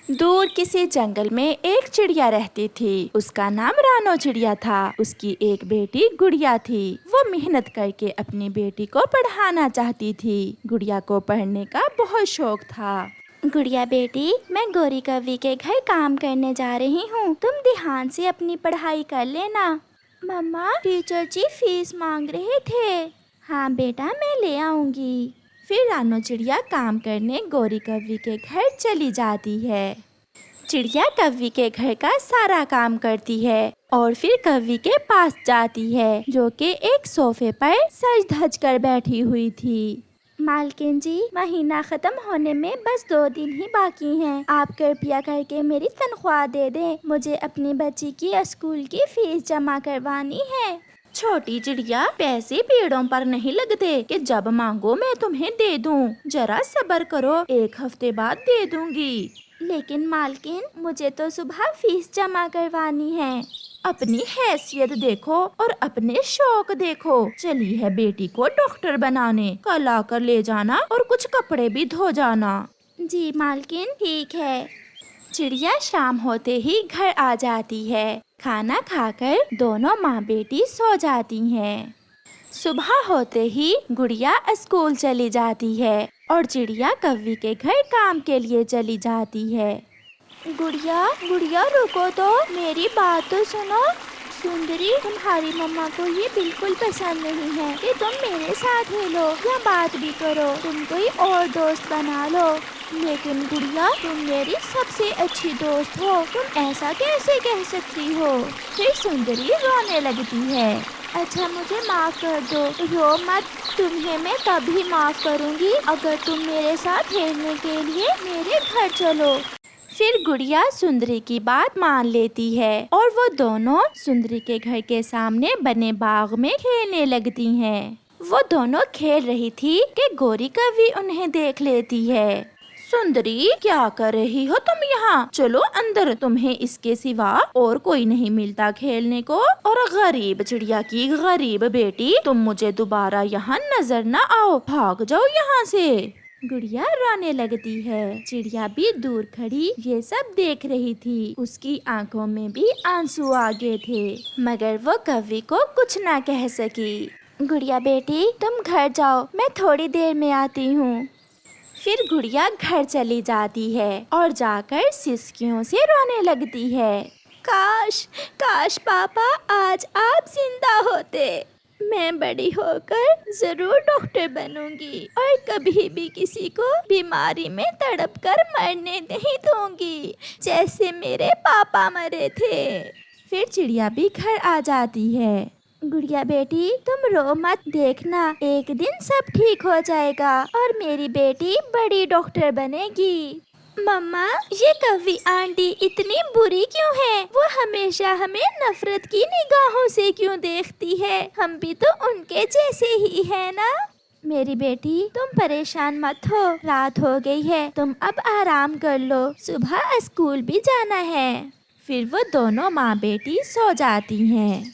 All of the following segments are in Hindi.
दूर किसी जंगल में एक चिड़िया रहती थी। उसका नाम रानो चिड़िया था। उसकी एक बेटी गुड़िया थी। वो मेहनत करके अपनी बेटी को पढ़ाना चाहती थी। गुड़िया को पढ़ने का बहुत शौक था। गुड़िया बेटी, मैं गौरी कवि के घर काम करने जा रही हूँ। तुम ध्यान से अपनी पढ़ाई कर लेना। मम्मा, टीचर जी फीस मांग रहे थे। हाँ बेटा, मैं ले आऊंगी। फिर रानो चिड़िया काम करने गौरी कवि के घर चली जाती है। चिड़िया कवि के घर का सारा काम करती है और फिर कवि के पास जाती है, जो कि एक सोफे पर सज धज कर बैठी हुई थी। मालकिन जी, महीना खत्म होने में बस 2 दिन ही बाकी हैं। आप कृपया करके मेरी तनख्वाह दे दें। मुझे अपनी बच्ची की स्कूल की फीस जमा करवानी है। छोटी चिड़िया, पैसे पेड़ों पर नहीं लगते कि जब मांगो मैं तुम्हें दे दूं। जरा सब्र करो, 1 हफ्ते बाद दे दूंगी। लेकिन मालकिन, मुझे तो सुबह फीस जमा करवानी है। अपनी हैसियत देखो और अपने शौक देखो। चली है बेटी को डॉक्टर बनाने, कल आकर ले जाना और कुछ कपड़े भी धो जाना। जी मालकिन, ठीक है। चिड़िया शाम होते ही घर आ जाती है। खाना खाकर दोनों माँ बेटी सो जाती हैं। सुबह होते ही गुड़िया स्कूल चली जाती है और चिड़िया कवि के घर काम के लिए चली जाती है। गुड़िया, गुड़िया रुको तो, मेरी बात तो सुनो। सुंदरी, तुम्हारी मम्मा को ये बिल्कुल पसंद नहीं है कि तुम मेरे साथ खेलो या बात भी करो। तुम कोई और दोस्त बना लो। लेकिन गुड़िया, तुम मेरी सबसे अच्छी दोस्त हो, तुम ऐसा कैसे कह सकती हो? फिर सुंदरी रोने लगती है। अच्छा, मुझे माफ कर दो। रो मत, तुम्हें मैं तभी माफ करूँगी अगर तुम मेरे साथ खेलने के लिए मेरे घर चलो। फिर गुड़िया सुंदरी की बात मान लेती है और वो दोनों सुंदरी के घर के सामने बने बाग में खेलने लगती हैं। वो दोनों खेल रही थी कि गौरी कवि उन्हें देख लेती है। सुंदरी, क्या कर रही हो तुम यहाँ? चलो अंदर, तुम्हें इसके सिवा और कोई नहीं मिलता खेलने को। और गरीब चिड़िया की गरीब बेटी, तुम मुझे दोबारा यहाँ नजर न आओ, भाग जाओ यहाँ से। गुड़िया रोने लगती है। चिड़िया भी दूर खड़ी ये सब देख रही थी। उसकी आंखों में भी आंसू आ गए थे, मगर वो कवि को कुछ ना कह सकी। गुड़िया बेटी, तुम घर जाओ, मैं थोड़ी देर में आती हूँ। फिर गुड़िया घर चली जाती है और जाकर सिसकियों से रोने लगती है। काश, काश पापा आज आप जिंदा होते। मैं बड़ी होकर जरूर डॉक्टर बनूंगी और कभी भी किसी को बीमारी में तड़प कर मरने नहीं दूंगी, जैसे मेरे पापा मरे थे। फिर चिड़िया भी घर आ जाती है। गुड़िया बेटी, तुम रो मत, देखना एक दिन सब ठीक हो जाएगा और मेरी बेटी बड़ी डॉक्टर बनेगी। मम्मा, ये कवि आंटी इतनी बुरी क्यों है? वो हमेशा हमें नफरत की निगाहों से क्यों देखती है? हम भी तो उनके जैसे ही है ना। मेरी बेटी, तुम परेशान मत हो, रात हो गई है, तुम अब आराम कर लो, सुबह स्कूल भी जाना है। फिर वो दोनों माँ बेटी सो जाती हैं।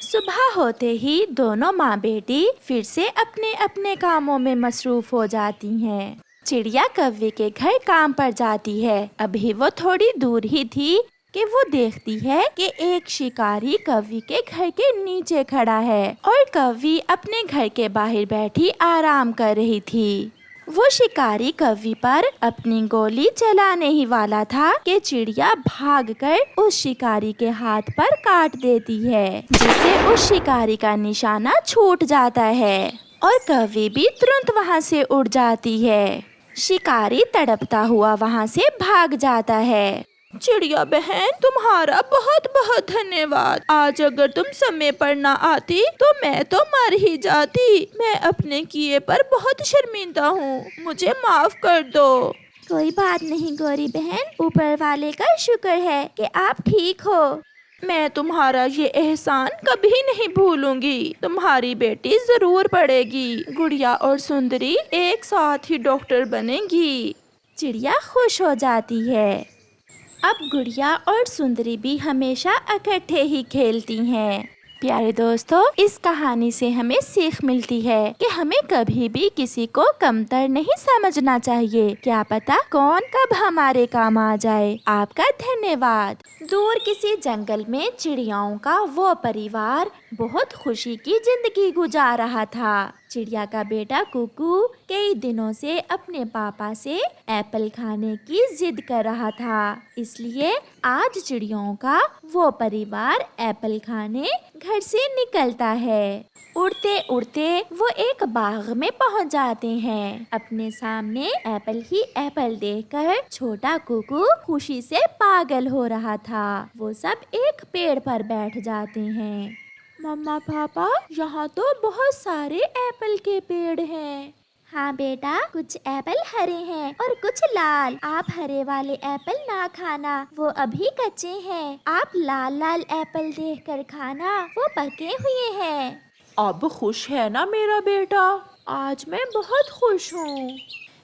सुबह होते ही दोनों माँ बेटी फिर से अपने अपने कामों में मसरूफ हो जाती हैं। चिड़िया कवि के घर काम पर जाती है। अभी वो थोड़ी दूर ही थी कि वो देखती है कि एक शिकारी कवि के घर के नीचे खड़ा है और कवि अपने घर के बाहर बैठी आराम कर रही थी। वो शिकारी कवि पर अपनी गोली चलाने ही वाला था कि चिड़िया भागकर उस शिकारी के हाथ पर काट देती है, जिससे उस शिकारी का निशाना छूट जाता है और कवि भी तुरंत वहाँ से उड़ जाती है। शिकारी तड़पता हुआ वहाँ से भाग जाता है। चिड़िया बहन, तुम्हारा बहुत बहुत धन्यवाद। आज अगर तुम समय पर ना आती तो मैं तो मर ही जाती। मैं अपने किए पर बहुत शर्मिंदा हूँ, मुझे माफ कर दो। कोई बात नहीं गौरी बहन, ऊपर वाले का शुक्र है कि आप ठीक हो। मैं तुम्हारा ये एहसान कभी नहीं भूलूंगी। तुम्हारी बेटी जरूर पढ़ेगी। गुड़िया और सुंदरी एक साथ ही डॉक्टर बनेगी। चिड़िया खुश हो जाती है। अब गुड़िया और सुंदरी भी हमेशा इकट्ठे ही खेलती हैं। प्यारे दोस्तों, इस कहानी से हमें सीख मिलती है कि हमें कभी भी किसी को कमतर नहीं समझना चाहिए। क्या पता कौन कब हमारे काम आ जाए। आपका धन्यवाद। दूर किसी जंगल में चिड़ियाओं का वो परिवार बहुत खुशी की जिंदगी गुजार रहा था। चिड़िया का बेटा कुकू कई दिनों से अपने पापा से एप्पल खाने की जिद कर रहा था, इसलिए आज चिड़ियों का वो परिवार एप्पल खाने घर से निकलता है। उड़ते उड़ते वो एक बाग में पहुंच जाते हैं। अपने सामने एप्पल ही एप्पल देखकर छोटा कुकू खुशी से पागल हो रहा था। वो सब एक पेड़ पर बैठ जाते हैं। मम्मा पापा, यहाँ तो बहुत सारे एप्पल के पेड़ हैं। हाँ बेटा, कुछ एप्पल हरे हैं और कुछ लाल। आप हरे वाले एप्पल ना खाना, वो अभी कच्चे हैं। आप लाल लाल एप्पल देखकर खाना, वो पके हुए हैं। अब खुश है ना मेरा बेटा? आज मैं बहुत खुश हूँ।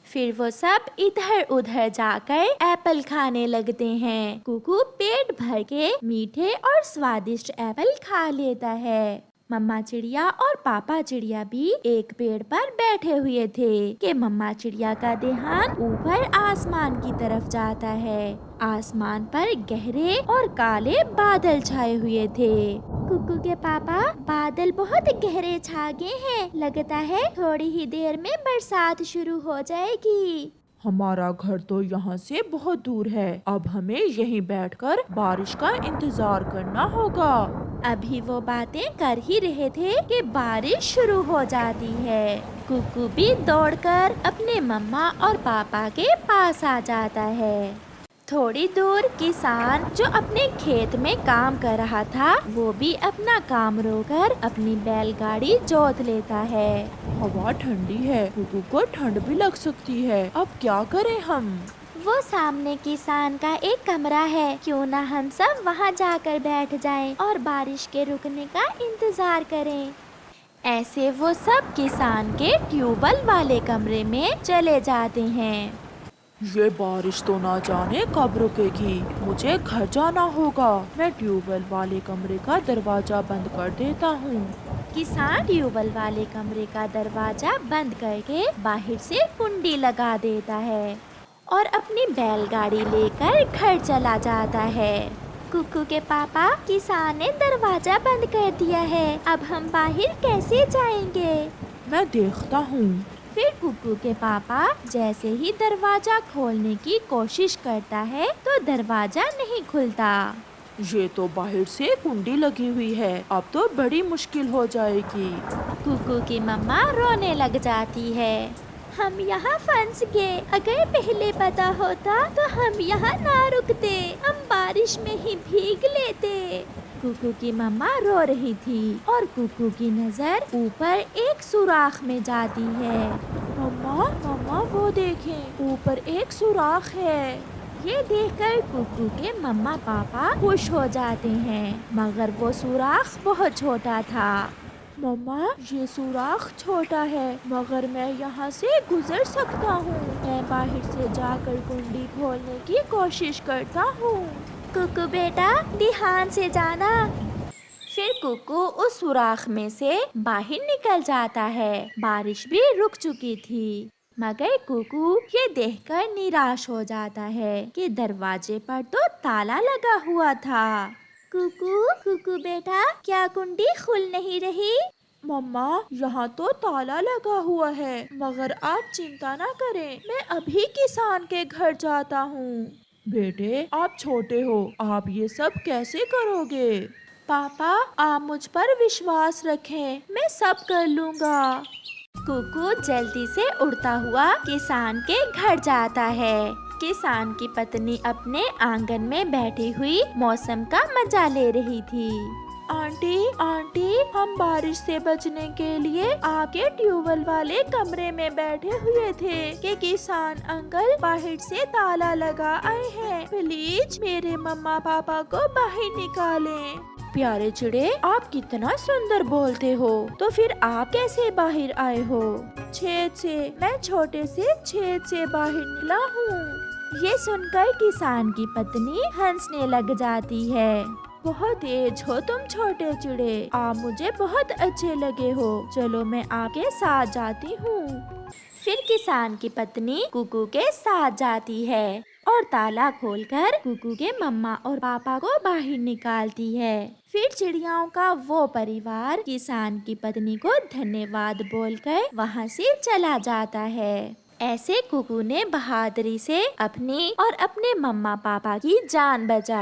फिर वो सब इधर उधर जाकर एप्पल खाने लगते हैं। कुकू पेट भर के मीठे और स्वादिष्ट एप्पल खा लेता है। मम्मा चिड़िया और पापा चिड़िया भी एक पेड़ पर बैठे हुए थे कि मम्मा चिड़िया का ध्यान ऊपर आसमान की तरफ जाता है। आसमान पर गहरे और काले बादल छाए हुए थे। कुकू के पापा, बादल बहुत गहरे छा गए हैं। लगता है थोड़ी ही देर में बरसात शुरू हो जाएगी। हमारा घर तो यहाँ से बहुत दूर है। अब हमें यहीं बैठकर बारिश का इंतजार करना होगा। अभी वो बातें कर ही रहे थे कि बारिश शुरू हो जाती है। कुकू भी दौड़कर अपने मम्मा और पापा के पास आ जाता है। थोड़ी दूर किसान जो अपने खेत में काम कर रहा था, वो भी अपना काम रोककर अपनी बैलगाड़ी जोत लेता है। हवा ठंडी है, कुकू को ठंड भी लग सकती है। अब क्या करें हम? वो सामने किसान का एक कमरा है, क्यों ना हम सब वहाँ जाकर बैठ जाएं और बारिश के रुकने का इंतजार करें। ऐसे वो सब किसान के ट्यूबवेल वाले कमरे में चले जाते हैं। ये बारिश तो ना जाने कब रुकेगी। मुझे घर जाना होगा। मैं ट्यूबवेल वाले कमरे का दरवाजा बंद कर देता हूँ। किसान ट्यूबवेल वाले कमरे का दरवाजा बंद करके बाहर से कुंडी लगा देता है और अपनी बैलगाड़ी लेकर घर चला जाता है। कुकू के पापा, किसान ने दरवाजा बंद कर दिया है। अब हम बाहर कैसे जाएंगे? मैं देखता हूँ। फिर कुकू के पापा जैसे ही दरवाजा खोलने की कोशिश करता है तो दरवाजा नहीं खुलता। ये तो बाहर से कुंडी लगी हुई है। अब तो बड़ी मुश्किल हो जाएगी। कुकू की मम्मा रोने लग जाती है। हम यहाँ फंस गए। अगर पहले पता होता तो हम यहाँ ना रुकते, हम बारिश में ही भीग लेते। कुकू की मम्मा रो रही थी और कुकू की नजर ऊपर एक सुराख में जाती है। मम्मा मम्मा, वो देखें, ऊपर एक सुराख है। ये देखकर कुकू के मम्मा पापा खुश हो जाते हैं, मगर वो सुराख बहुत छोटा था। मम्मा, ये सुराख छोटा है, मगर मैं यहाँ से गुजर सकता हूँ। मैं बाहर से जाकर कुंडी खोलने की कोशिश करता हूँ। कुकू बेटा, ध्यान से जाना। फिर कुकू उस सुराख में से बाहर निकल जाता है। बारिश भी रुक चुकी थी, मगर कुकू ये देखकर निराश हो जाता है कि दरवाजे पर तो ताला लगा हुआ था। कुकू बेटा, क्या कुंडी खुल नहीं रही? मम्मा, यहाँ तो ताला लगा हुआ है, मगर आप चिंता ना करें, मैं अभी किसान के घर जाता हूँ। बेटे, आप छोटे हो, आप ये सब कैसे करोगे? पापा, आप मुझ पर विश्वास रखें, मैं सब कर लूँगा। कुकू जल्दी से उड़ता हुआ किसान के घर जाता है। किसान की पत्नी अपने आंगन में बैठी हुई मौसम का मजा ले रही थी। आंटी, हम बारिश से बचने के लिए आपके ट्यूबवेल वाले कमरे में बैठे हुए थे कि किसान अंकल बाहर से ताला लगा आए हैं। प्लीज मेरे मम्मा पापा को बाहर निकालें। प्यारे चिड़े, आप कितना सुंदर बोलते हो, तो फिर आप कैसे बाहर आए हो? छेद से, मैं छोटे से छेद से बाहर निकला हूँ। ये सुनकर किसान की पत्नी हंसने लग जाती है। बहुत तेज हो तुम छोटे चिड़े, आप मुझे बहुत अच्छे लगे हो। चलो मैं आपके साथ जाती हूँ। फिर किसान की पत्नी कुकू के साथ जाती है और ताला खोलकर कुकू के मम्मा और पापा को बाहर निकालती है। फिर चिड़ियाओं का वो परिवार किसान की पत्नी को धन्यवाद बोलकर वहाँ से चला जाता है। ऐसे कुकू ने बहादुरी से अपनी और अपने मम्मा पापा की जान बचाई।